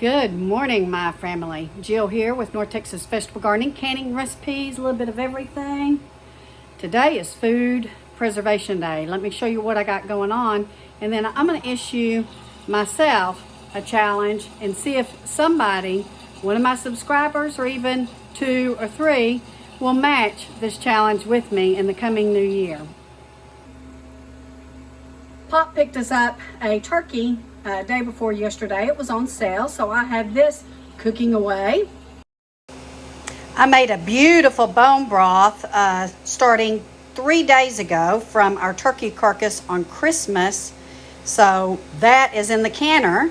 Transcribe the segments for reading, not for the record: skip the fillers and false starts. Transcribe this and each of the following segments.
Good morning, my family. Jill here with North Texas Vegetable Gardening, canning recipes, a little bit of everything. Today is Food Preservation Day. Let me show you what I got going on, and then I'm going to issue myself a challenge and see if somebody, one of my subscribers, or even 2 or 3, will match this challenge with me in the coming new year. Pop picked us up a turkey day before yesterday. It was on sale, so I have this cooking away. I made a beautiful bone broth starting 3 days ago from our turkey carcass on Christmas. So that is in the canner.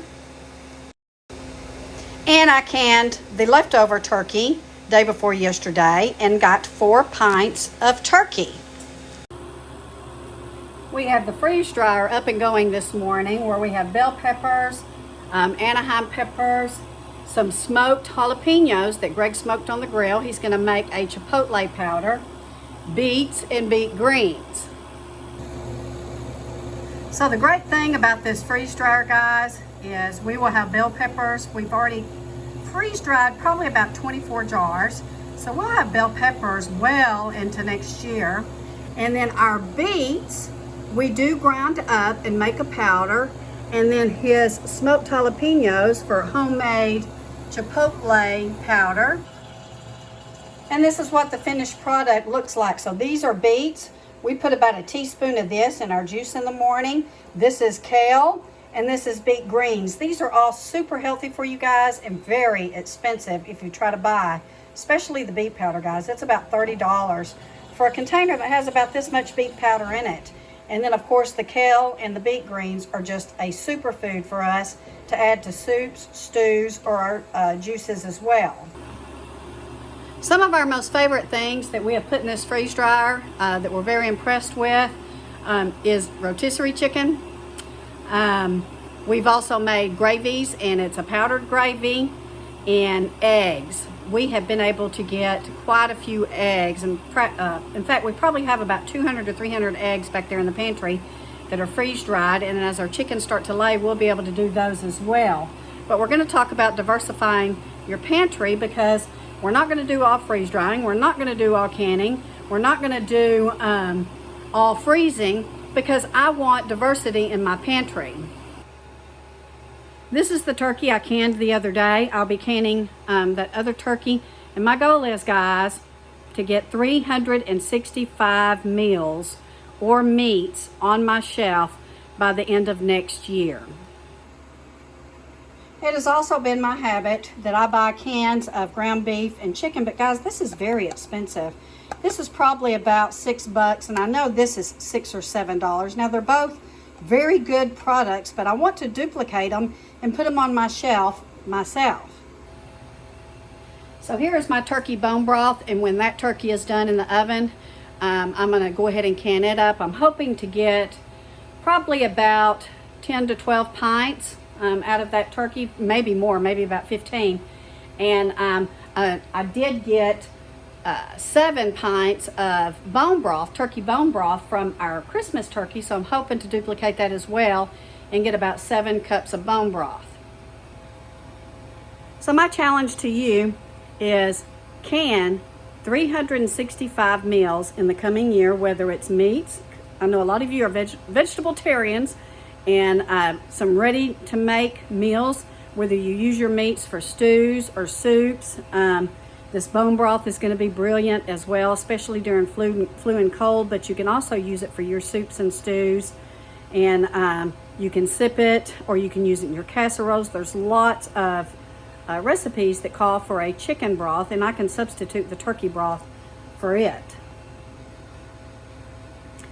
And I canned the leftover turkey day before yesterday and got 4 pints of turkey. We have the freeze dryer up and going this morning, where we have bell peppers, Anaheim peppers, some smoked jalapenos that Greg smoked on the grill. He's going to make a chipotle powder, beets, and beet greens. So the great thing about this freeze dryer, guys, is we will have bell peppers. We've already freeze dried probably about 24 jars. So we'll have bell peppers well into next year. And then our beets, we do grind up and make a powder, and then his smoked jalapenos for homemade chipotle powder. And this is what the finished product looks like. So these are beets. We put about a teaspoon of this in our juice in the morning. This is kale, and this is beet greens. These are all super healthy for you guys and very expensive if you try to buy, especially the beet powder, guys. It's about $30 for a container that has about this much beet powder in it. And then, of course, the kale and the beet greens are just a superfood for us to add to soups, stews, or our juices as well. Some of our most favorite things that we have put in this freeze dryer that we're very impressed with is rotisserie chicken. We've also made gravies, and it's a powdered gravy, and eggs. We have been able to get quite a few eggs, and in fact we probably have about 200 to 300 eggs back there in the pantry that are freeze dried, and as our chickens start to lay, we'll be able to do those as well. But we're going to talk about diversifying your pantry, because we're not going to do all freeze drying, we're not going to do all canning, we're not going to do all freezing, because I want diversity in my pantry. This is the turkey I canned the other day. I'll be canning that other turkey. And my goal is, guys, to get 365 meals or meats on my shelf by the end of next year. It has also been my habit that I buy cans of ground beef and chicken. But guys, this is very expensive. This is probably about $6, and I know this is $6 or $7. Now, they're both very good products, but I want to duplicate them and put them on my shelf myself. So here is my turkey bone broth, and when that turkey is done in the oven, I'm going to go ahead and can it up. I'm hoping to get probably about 10 to 12 pints out of that turkey, maybe more, maybe about 15. And I did get 7 pints of bone broth, turkey bone broth from our Christmas turkey, so I'm hoping to duplicate that as well and get about 7 cups of bone broth. So my challenge to you is can 365 meals in the coming year, whether it's meats. I know a lot of you are vegetarians, and some ready to make meals, whether you use your meats for stews or soups. This bone broth is going to be brilliant as well, especially during flu and cold, but you can also use it for your soups and stews. And you can sip it, or you can use it in your casseroles. There's lots of recipes that call for a chicken broth, and I can substitute the turkey broth for it.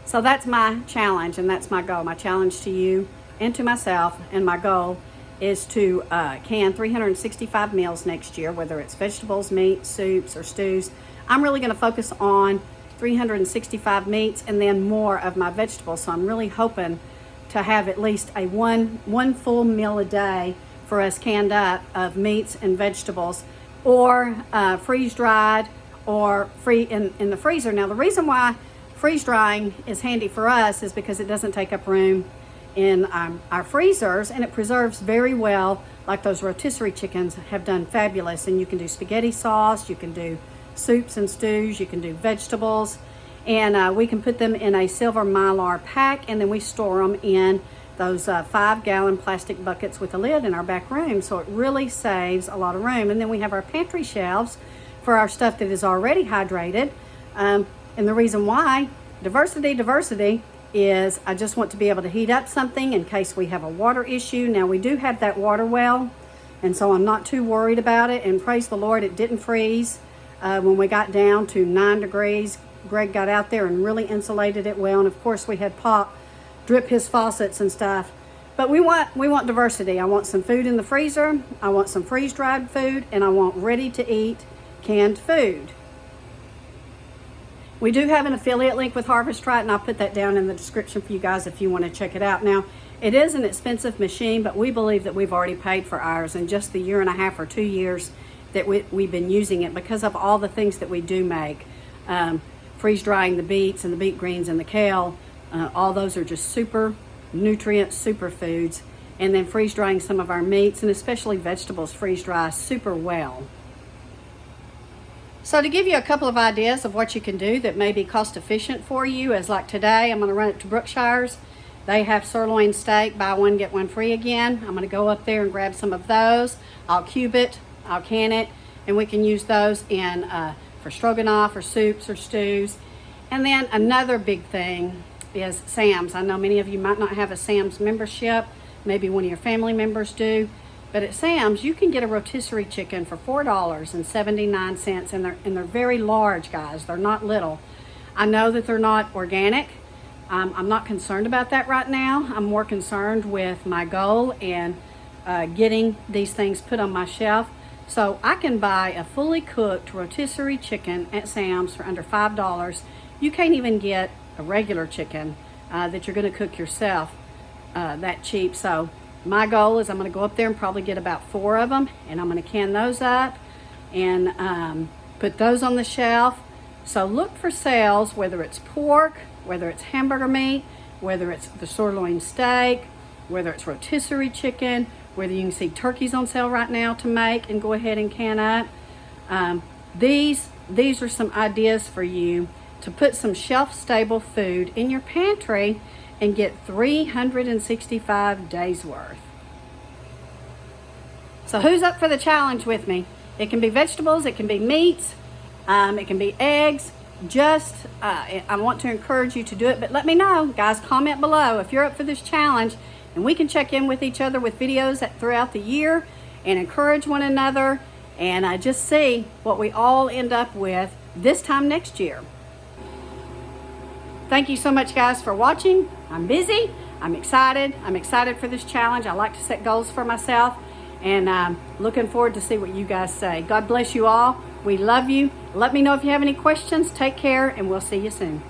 So that's my challenge, and that's my goal. My challenge to you and to myself, and my goal is to can 365 meals next year, whether it's vegetables, meat, soups, or stews. I'm really going to focus on 365 meats and then more of my vegetables. So I'm really hoping to have at least a one full meal a day for us canned up of meats and vegetables, or freeze dried, or free in the freezer. Now, the reason why freeze drying is handy for us is because it doesn't take up room in our freezers, and it preserves very well, like those rotisserie chickens have done fabulous. And you can do spaghetti sauce, you can do soups and stews, you can do vegetables, and we can put them in a silver Mylar pack, and then we store them in those 5-gallon plastic buckets with a lid in our back room. So it really saves a lot of room. And then we have our pantry shelves for our stuff that is already hydrated. And the reason why, diversity is I just want to be able to heat up something in case we have a water issue. Now we do have that water well, and so I'm not too worried about it. And praise the Lord, it didn't freeze when we got down to 9 degrees. Greg got out there and really insulated it well. And of course we had Pop drip his faucets and stuff. But we want diversity. I want some food in the freezer, I want some freeze-dried food, and I want ready-to-eat canned food. We do have an affiliate link with Harvest Right, and I'll put that down in the description for you guys if you want to check it out. Now, it is an expensive machine, but we believe that we've already paid for ours in just the 1.5 or 2 years that we've been using it, because of all the things that we do make. Freeze drying the beets and the beet greens and the kale, all those are just super nutrient superfoods. And then freeze drying some of our meats, and especially vegetables, freeze dry super well. So to give you a couple of ideas of what you can do that may be cost efficient for you, is like today I'm going to run it to Brookshire's. They have sirloin steak, buy one get one free again. I'm going to go up there and grab some of those. I'll cube it, I'll can it, and we can use those in for stroganoff or soups or stews. And then another big thing is Sam's. I know many of you might not have a Sam's membership, maybe one of your family members do. But at Sam's, you can get a rotisserie chicken for $4.79, and they're very large, guys. They're not little. I know that they're not organic. I'm not concerned about that right now. I'm more concerned with my goal and getting these things put on my shelf. So I can buy a fully cooked rotisserie chicken at Sam's for under $5. You can't even get a regular chicken that you're going to cook yourself that cheap. So my goal is I'm going to go up there and probably get about 4 of them, and I'm going to can those up and put those on the shelf. So look for sales, whether it's pork, whether it's hamburger meat, whether it's the sirloin steak, whether it's rotisserie chicken, whether you can see turkeys on sale right now to make and go ahead and can up. These are some ideas for you to put some shelf-stable food in your pantry and get 365 days worth. So who's up for the challenge with me? It can be vegetables, it can be meats, it can be eggs. I want to encourage you to do it, but let me know, guys. Comment below if you're up for this challenge, and we can check in with each other with videos throughout the year and encourage one another, and just see what we all end up with this time next year. Thank you so much, guys, for watching. I'm busy. I'm excited. I'm excited for this challenge. I like to set goals for myself, and I'm looking forward to see what you guys say. God bless you all. We love you. Let me know if you have any questions. Take care, and we'll see you soon.